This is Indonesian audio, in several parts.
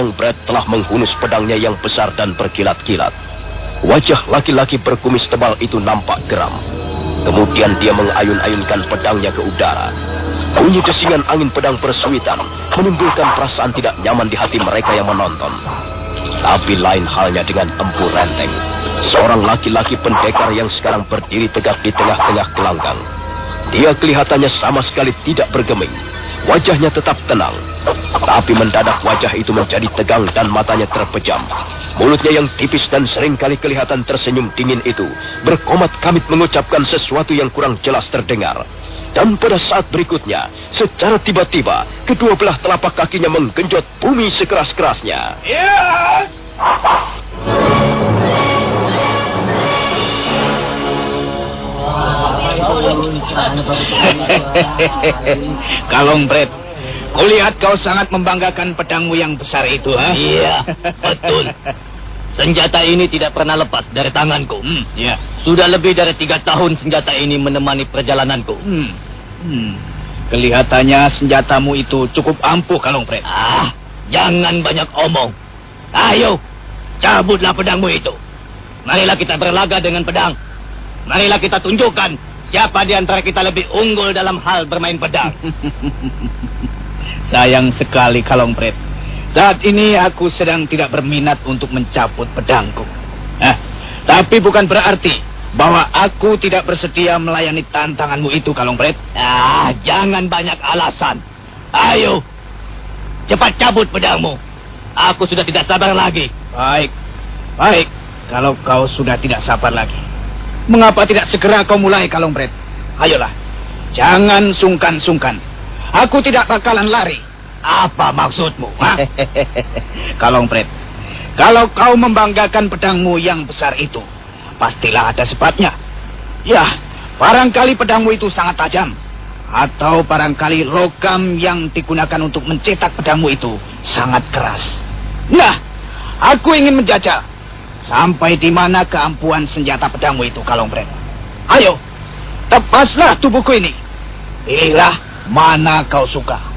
Kalongbret telah menghunus pedangnya yang besar dan berkilat-kilat. Wajah laki-laki berkumis tebal itu nampak geram. Kemudian dia mengayun-ayunkan pedangnya ke udara. Bunyi desingan angin pedang bersuitan menimbulkan perasaan tidak nyaman di hati mereka yang menonton. Tapi lain halnya dengan Empu Renteng, seorang laki-laki pendekar yang sekarang berdiri tegak di tengah-tengah gelanggang. Dia kelihatannya sama sekali tidak bergeming. Wajahnya tetap tenang. Tapi mendadak wajah itu menjadi tegang dan matanya terpejam. Mulutnya yang tipis dan seringkali kelihatan tersenyum dingin itu berkomat-kamit mengucapkan sesuatu yang kurang jelas terdengar. Dan pada saat berikutnya, secara tiba-tiba, kedua belah telapak kakinya menggenjot bumi sekeras-kerasnya. Yes! Kalongbret, kulihat kau sangat membanggakan pedangmu yang besar itu, ha? Iya, betul. Senjata ini tidak pernah lepas dari tanganku. Ya. Sudah lebih dari 3 tahun senjata ini menemani perjalananku. Kelihatannya senjatamu itu cukup ampuh, Kalongbret. Jangan banyak omong. Ayo, cabutlah pedangmu itu. Marilah kita berlaga dengan pedang. Marilah kita tunjukkan siapa di antara kita lebih unggul dalam hal bermain pedang. Sayang sekali, Kalongbret. Saat ini aku sedang tidak berminat untuk mencabut pedangku. Tapi bukan berarti bahwa aku tidak bersedia melayani tantanganmu itu, Kalongbret. Jangan banyak alasan. Ayo, cepat cabut pedangmu. Aku sudah tidak sabar lagi. Baik. Kalau kau sudah tidak sabar lagi, mengapa tidak segera kau mulai, Kalongbret? Ayolah, jangan sungkan-sungkan. Aku tidak bakalan lari. Apa maksudmu? Kalongbret, kalau kau membanggakan pedangmu yang besar itu, pastilah ada sebabnya. Ya, barangkali pedangmu itu sangat tajam. Atau barangkali logam yang digunakan untuk mencetak pedangmu itu sangat keras. Nah, aku ingin menjajal sampai di mana keampuhan senjata pedangmu itu, Kalongbret. Ayo, tepaslah tubuhku ini. Pilihlah mana kau suka.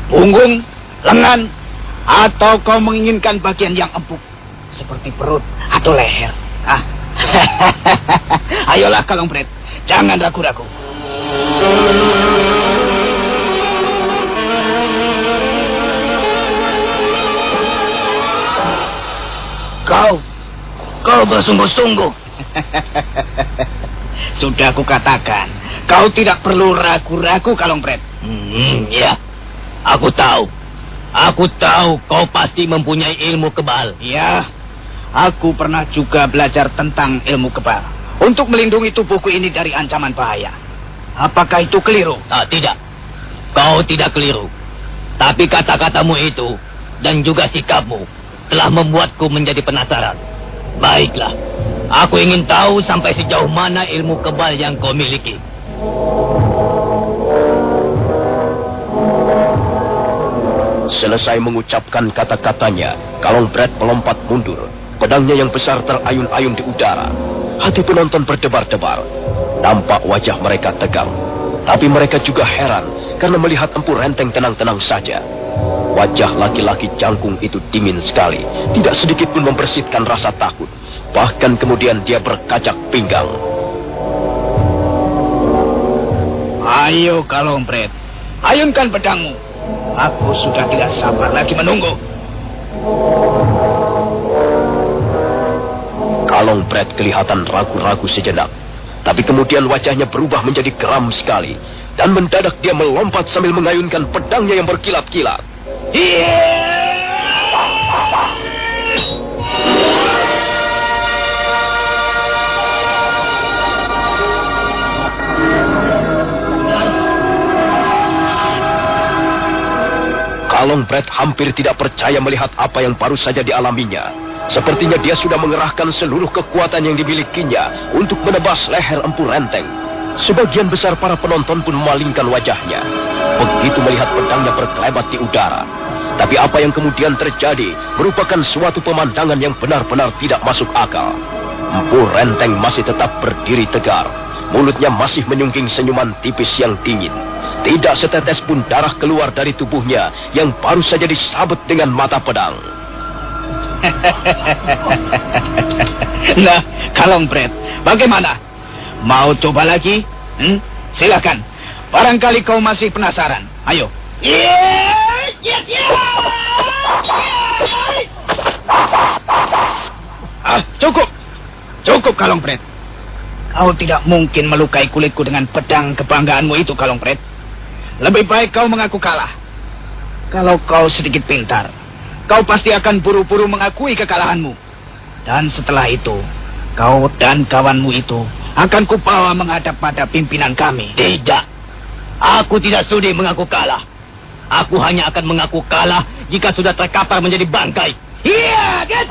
Punggung, lengan, atau kau menginginkan bagian yang empuk seperti perut atau leher. Ayolah, Kalongbret, jangan ragu-ragu. Kau bersungguh-sungguh. Sudah kukatakan, kau tidak perlu ragu-ragu, Kalongbret. Ya, aku tahu. Aku tahu kau pasti mempunyai ilmu kebal. Ya, aku pernah juga belajar tentang ilmu kebal untuk melindungi tubuhku ini dari ancaman bahaya. Apakah itu keliru? Tidak. Kau tidak keliru. Tapi kata-katamu itu dan juga sikapmu telah membuatku menjadi penasaran. Baiklah, aku ingin tahu sampai sejauh mana ilmu kebal yang kau miliki. Selesai mengucapkan kata-katanya, Kalongbret melompat mundur. Pedangnya yang besar terayun-ayun di udara. Hati penonton berdebar-debar. Nampak wajah mereka tegang. Tapi mereka juga heran karena melihat Empu Renteng tenang-tenang saja. Wajah laki-laki jangkung itu dingin sekali. Tidak sedikit pun membersihkan rasa takut. Bahkan kemudian dia berkacak pinggang. Ayo, Kalongbret, ayunkan pedangmu. Aku sudah tidak sabar lagi menunggu. Kalongbret kelihatan ragu-ragu sejenak. Tapi kemudian wajahnya berubah menjadi geram sekali. Dan mendadak dia melompat sambil mengayunkan pedangnya yang berkilat-kilat. Kalongbret hampir tidak percaya melihat apa yang baru saja dialaminya. Sepertinya dia sudah mengerahkan seluruh kekuatan yang dimilikinya untuk menebas leher Empu Renteng. Sebagian besar para penonton pun memalingkan wajahnya. Begitu melihat pedangnya berkelebat di udara. Tapi apa yang kemudian terjadi merupakan suatu pemandangan yang benar-benar tidak masuk akal. Empu Renteng masih tetap berdiri tegar. Mulutnya masih menyungging senyuman tipis yang dingin. Tidak setetes pun darah keluar dari tubuhnya yang baru saja disabet dengan mata pedang. Nah, Kalongpret, bagaimana? Mau coba lagi? Silakan. Barangkali kau masih penasaran. Ayo. Cukup. Cukup, Kalongpret. Kau tidak mungkin melukai kulitku dengan pedang kebanggaanmu itu, Kalongpret. Lebih baik kau mengaku kalah. Kalau kau sedikit pintar, kau pasti akan buru-buru mengakui kekalahanmu. Dan setelah itu, kau dan kawanmu itu akan kubawa menghadap pada pimpinan kami. Tidak. Aku tidak sudi mengaku kalah. Aku hanya akan mengaku kalah jika sudah terkapar menjadi bangkai. Iya, kan?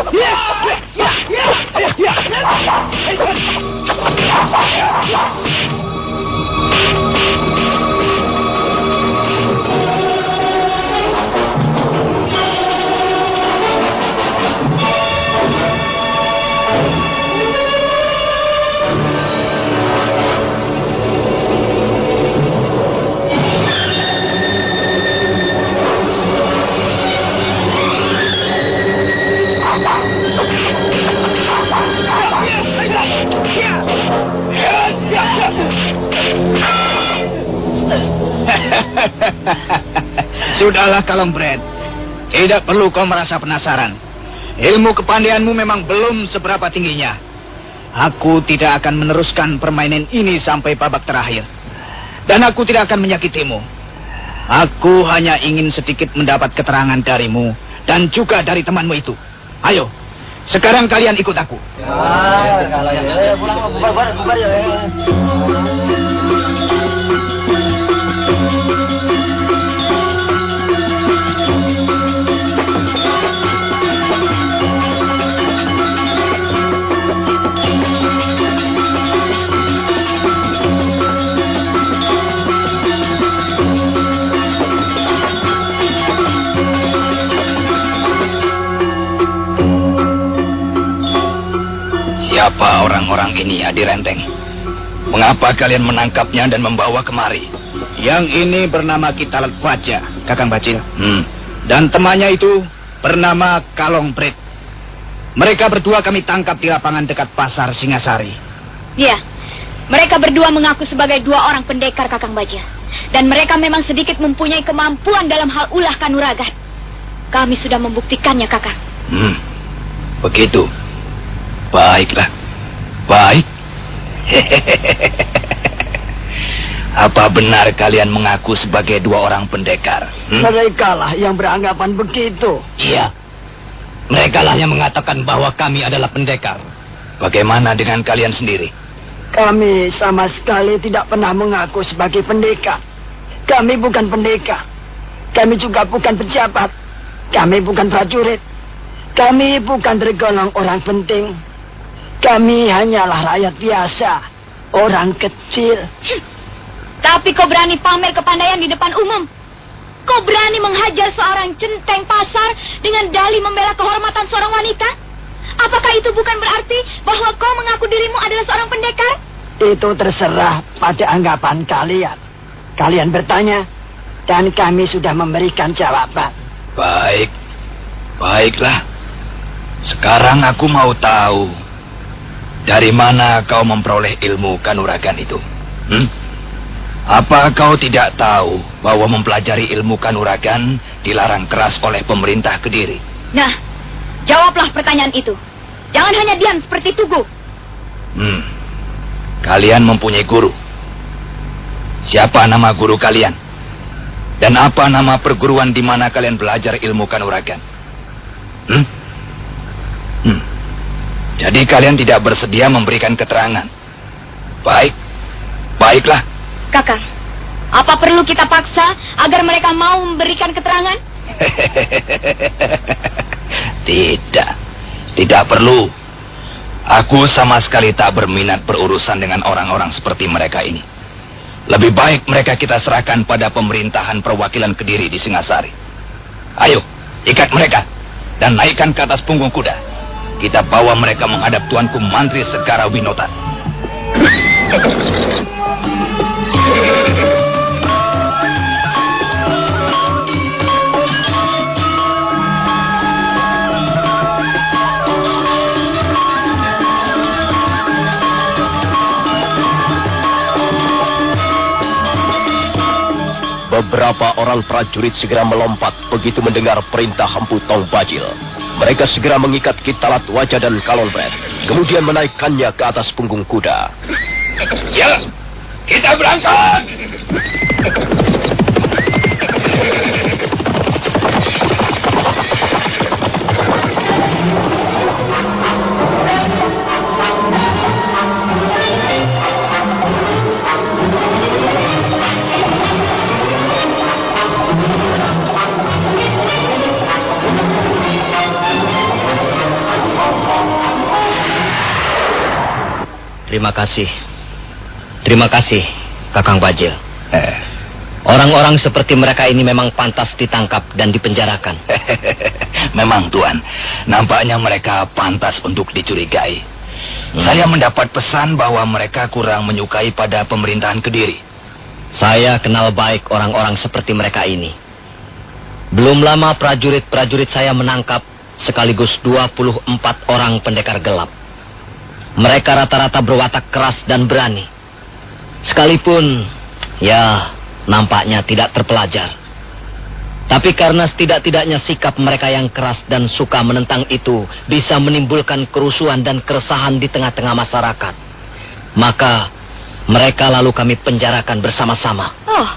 Sudahlah, Kalongpret. Tidak perlu kau merasa penasaran. Ilmu kepandaianmu memang belum seberapa tingginya. Aku tidak akan meneruskan permainan ini sampai babak terakhir. Dan aku tidak akan menyakitimu. Aku hanya ingin sedikit mendapat keterangan darimu dan juga dari temanmu itu. Ayo, sekarang kalian ikut aku. Siapa orang-orang ini, Adi Renteng? Mengapa kalian menangkapnya dan membawa kemari? Yang ini bernama Kitalat Baja, Kakang Bacil. Dan temannya itu bernama Kalongpret. Mereka berdua kami tangkap di lapangan dekat pasar Singasari. Iya, mereka berdua mengaku sebagai dua orang pendekar, Kakang Baja. Dan mereka memang sedikit mempunyai kemampuan dalam hal ulah kanuragan. Kami sudah membuktikannya, Kakang. Begitu. Baiklah. Baik. Apa benar kalian mengaku sebagai dua orang pendekar? Merekalah yang beranggapan begitu. Iya. Merekalah yang mengatakan bahwa kami adalah pendekar. Bagaimana dengan kalian sendiri? Kami sama sekali tidak pernah mengaku sebagai pendekar. Kami bukan pendekar. Kami juga bukan pejabat. Kami bukan prajurit. Kami bukan tergolong orang penting. Kami hanyalah rakyat biasa, orang kecil. Tapi kau berani pamer kepandaian di depan umum. Kau berani menghajar seorang centeng pasar dengan dalih membela kehormatan seorang wanita? Apakah itu bukan berarti bahwa kau mengaku dirimu adalah seorang pendekar? Itu terserah pada anggapan kalian. Kalian bertanya, dan kami sudah memberikan jawaban. Baik. Baiklah. Sekarang aku mau tahu, dari mana kau memperoleh ilmu kanuragan itu? Apa kau tidak tahu bahwa mempelajari ilmu kanuragan dilarang keras oleh pemerintah Kediri? Nah, jawablah pertanyaan itu. Jangan hanya diam seperti Tugu. Kalian mempunyai guru. Siapa nama guru kalian? Dan apa nama perguruan di mana kalian belajar ilmu kanuragan? Jadi kalian tidak bersedia memberikan keterangan. Baik. Baiklah. Kakang, apa perlu kita paksa agar mereka mau memberikan keterangan? Tidak. Tidak perlu. Aku sama sekali tak berminat berurusan dengan orang-orang seperti mereka ini. Lebih baik mereka kita serahkan pada pemerintahan perwakilan Kediri di Singasari. Ayo, ikat mereka dan naikkan ke atas punggung kuda. Kita bawa mereka menghadap Tuanku Mantri Segara Winota. beberapa orang prajurit segera melompat begitu mendengar perintah Empu Tong Bajil. Mereka segera mengikat Kitalat Wajah dan Kalonpret, kemudian menaikkannya ke atas punggung kuda. Ya, kita berangkat. Terima kasih, Kakang Bajil. Orang-orang seperti mereka ini memang pantas ditangkap dan dipenjarakan. Memang, Tuan. Nampaknya mereka pantas untuk dicurigai. Saya mendapat pesan bahwa mereka kurang menyukai pada pemerintahan Kediri. Saya kenal baik orang-orang seperti mereka ini. Belum lama prajurit-prajurit saya menangkap sekaligus 24 orang pendekar gelap. Mereka rata-rata berwatak keras dan berani. Sekalipun, ya, nampaknya tidak terpelajar. Tapi karena setidak-tidaknya sikap mereka yang keras dan suka menentang itu bisa menimbulkan kerusuhan dan keresahan di tengah-tengah masyarakat, maka mereka lalu kami penjarakan bersama-sama. Oh,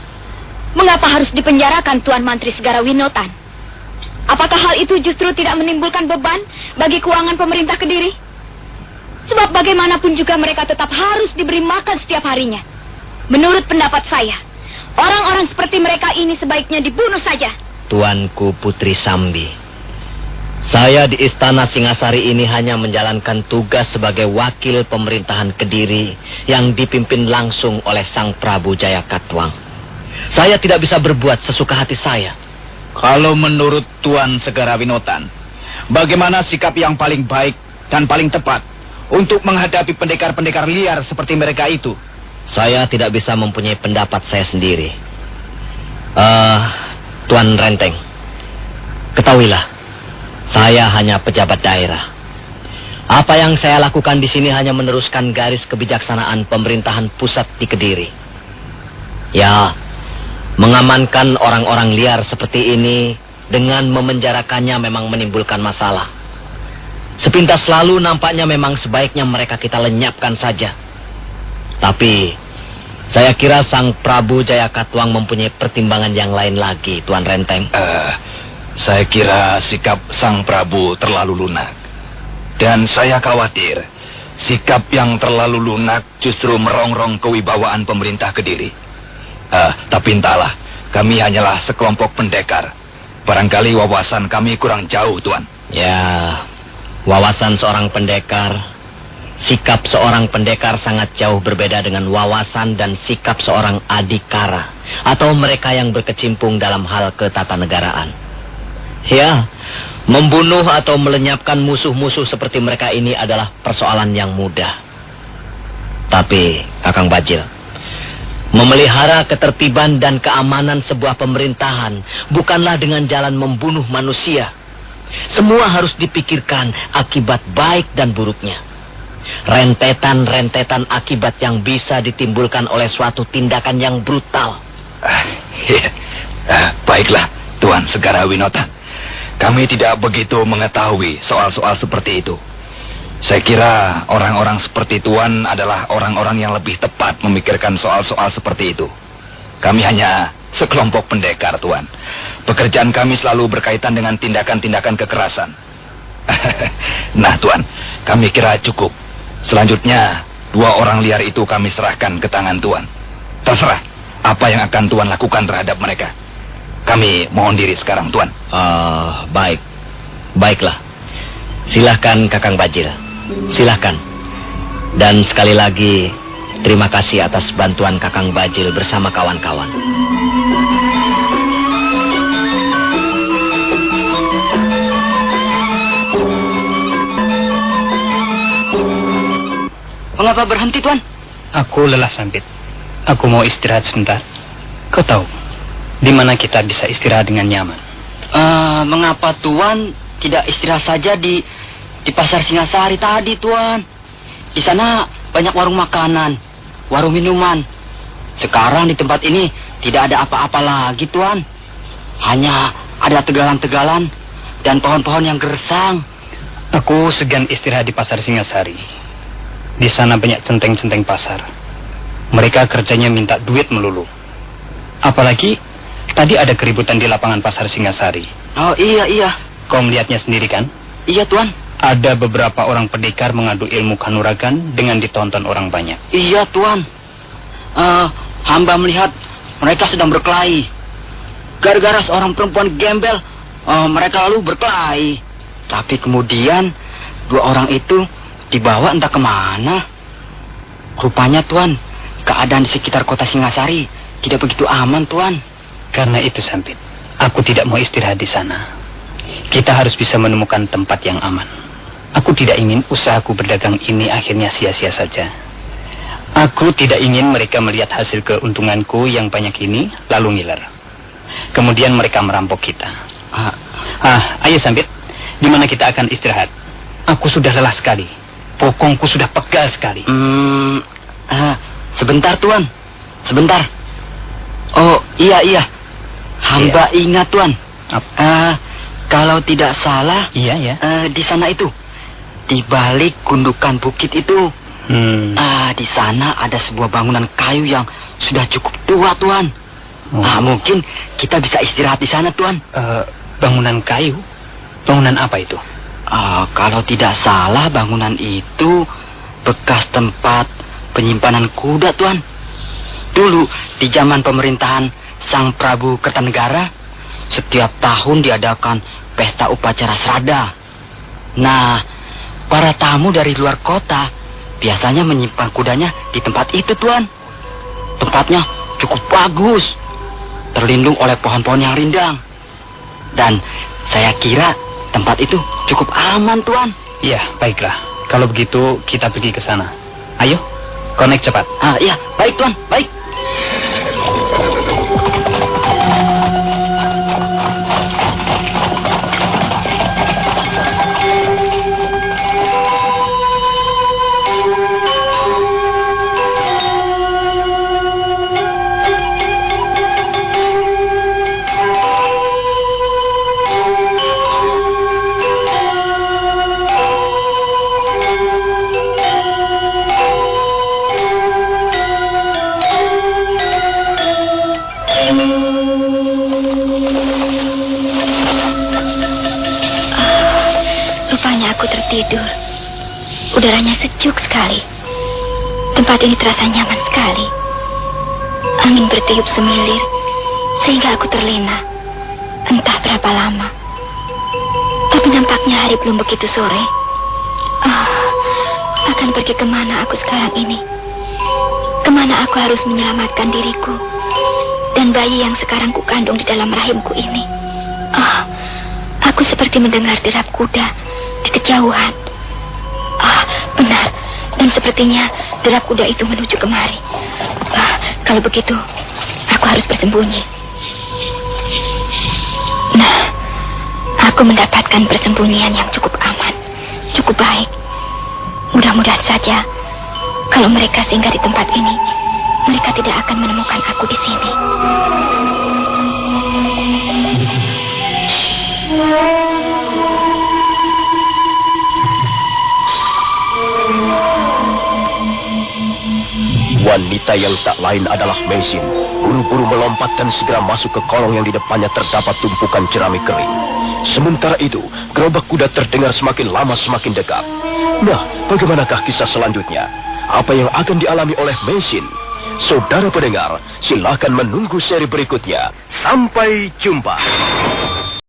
mengapa harus dipenjarakan Tuan Mantri Segara Winotan? Apakah hal itu justru tidak menimbulkan beban bagi keuangan pemerintah Kediri? Sebab bagaimanapun juga mereka tetap harus diberi makan setiap harinya. Menurut pendapat saya, orang-orang seperti mereka ini sebaiknya dibunuh saja. Tuanku Putri Sambi, saya di Istana Singasari ini hanya menjalankan tugas sebagai wakil pemerintahan Kediri yang dipimpin langsung oleh Sang Prabu Jayakatwang. Saya tidak bisa berbuat sesuka hati saya. Kalau menurut Tuan Segara Winotan, bagaimana sikap yang paling baik dan paling tepat untuk menghadapi pendekar-pendekar liar seperti mereka itu? Saya tidak bisa mempunyai pendapat saya sendiri. Tuan Renteng, ketahuilah, saya hanya pejabat daerah. Apa yang saya lakukan di sini hanya meneruskan garis kebijaksanaan pemerintahan pusat di Kediri. Ya, mengamankan orang-orang liar seperti ini dengan memenjarakannya memang menimbulkan masalah. Sepintas lalu nampaknya memang sebaiknya mereka kita lenyapkan saja. Tapi saya kira Sang Prabu Jayakatwang mempunyai pertimbangan yang lain lagi, Tuan Renteng. Saya kira sikap Sang Prabu terlalu lunak. Dan saya khawatir sikap yang terlalu lunak justru merongrong kewibawaan pemerintah Kediri. Tapi entahlah, kami hanyalah sekelompok pendekar. Barangkali wawasan kami kurang jauh, Tuan. Ya, wawasan seorang pendekar, sikap seorang pendekar sangat jauh berbeda dengan wawasan dan sikap seorang adikara atau mereka yang berkecimpung dalam hal ketatanegaraan. Ya, membunuh atau melenyapkan musuh-musuh seperti mereka ini adalah persoalan yang mudah. Tapi, Kakang Bajil, memelihara ketertiban dan keamanan sebuah pemerintahan bukanlah dengan jalan membunuh manusia. Semua harus dipikirkan akibat baik dan buruknya. Rentetan-rentetan akibat yang bisa ditimbulkan oleh suatu tindakan yang brutal. Baiklah, Tuan Segara Winotan. Kami tidak begitu mengetahui soal-soal seperti itu. Saya kira orang-orang seperti Tuan adalah orang-orang yang lebih tepat memikirkan soal-soal seperti itu. Kami hanya sekelompok pendekar, Tuan. Pekerjaan kami selalu berkaitan dengan tindakan-tindakan kekerasan. Nah, Tuan, kami kira cukup. Selanjutnya, 2 orang liar itu kami serahkan ke tangan Tuan. Terserah apa yang akan Tuan lakukan terhadap mereka. Kami mohon diri sekarang, Tuan. Baiklah. Silahkan, Kakang Bajil. Silahkan. Dan sekali lagi, terima kasih atas bantuan Kakang Bajil bersama kawan-kawan. Mengapa berhenti, Tuan? Aku lelah, Sampit. Aku mau istirahat sebentar. Kau tahu di mana kita bisa istirahat dengan nyaman? Mengapa Tuan tidak istirahat saja di pasar Singasari tadi, Tuan? Di sana banyak warung makanan, warung minuman, Sekarang di tempat ini tidak ada apa-apa lagi, Tuan. Hanya ada tegalan-tegalan dan pohon-pohon yang gersang. Aku segan istirahat di pasar Singasari. Di sana banyak centeng-centeng pasar. Mereka kerjanya minta duit melulu. Apalagi tadi ada keributan di lapangan pasar Singasari. Oh iya. Kau melihatnya sendiri kan? Iya, Tuan. Ada beberapa orang pendekar mengadu ilmu kanuragan dengan ditonton orang banyak. Iya, Tuan. Hamba melihat mereka sedang berkelahi. Gara-gara seorang perempuan gembel, mereka lalu berkelahi. Tapi kemudian 2 orang itu dibawa entah kemana. Rupanya, Tuan, keadaan di sekitar kota Singasari tidak begitu aman, Tuan. Karena itu, Sampit, aku tidak mau istirahat di sana. Kita harus bisa menemukan tempat yang aman. Aku tidak ingin usahaku berdagang ini akhirnya sia-sia saja. Aku tidak ingin mereka melihat hasil keuntunganku yang banyak ini, lalu ngiler. Kemudian mereka merampok kita. Ayo Sampit, di mana kita akan istirahat? Aku sudah lelah sekali. Bokongku sudah pegal sekali. Sebentar, Tuan. Sebentar. Oh, iya. Hamba ingat, Tuan. Kalau tidak salah, Iya. di sana itu, di balik gundukan bukit itu, di sana ada sebuah bangunan kayu yang sudah cukup tua, Tuan. Mungkin kita bisa istirahat di sana, Tuan. Bangunan kayu? Bangunan apa itu? Kalau tidak salah, bangunan itu bekas tempat penyimpanan kuda, Tuan. Dulu, di zaman pemerintahan Sang Prabu Kertanegara, setiap tahun diadakan pesta upacara Srada. Nah, para tamu dari luar kota biasanya menyimpan kudanya di tempat itu, Tuan. Tempatnya cukup bagus, terlindung oleh pohon-pohon yang rindang. Dan saya kira tempat itu cukup aman, Tuan. Iya, baiklah. Kalau begitu, kita pergi ke sana. Ayo, connect cepat. Iya, baik, Tuan, baik. Rupanya aku tertidur. Udaranya sejuk sekali. Tempat ini terasa nyaman sekali. Angin bertiup semilir sehingga aku terlena. Entah berapa lama. Tapi nampaknya hari belum begitu sore. Akan pergi kemana aku sekarang ini? Kemana aku harus menyelamatkan diriku dan bayi yang sekarang kukandung di dalam rahimku ini? Aku seperti mendengar derap kuda di kejauhan. Benar. Dan sepertinya derap kuda itu menuju kemari. Kalau begitu, aku harus bersembunyi. Nah, aku mendapatkan persembunyian yang cukup aman, cukup baik. Mudah-mudahan saja, kalau mereka singgah di tempat ini, mereka tidak akan menemukan aku di sini. Wanita yang tak lain adalah Mesin. Buru-buru melompat dan segera masuk ke kolong yang di depannya terdapat tumpukan jerami kering. Sementara itu, gerobak kuda terdengar semakin lama semakin dekat. Nah, bagaimanakah kisah selanjutnya? Apa yang akan dialami oleh Mesin? Saudara pendengar, silakan menunggu seri berikutnya. Sampai jumpa.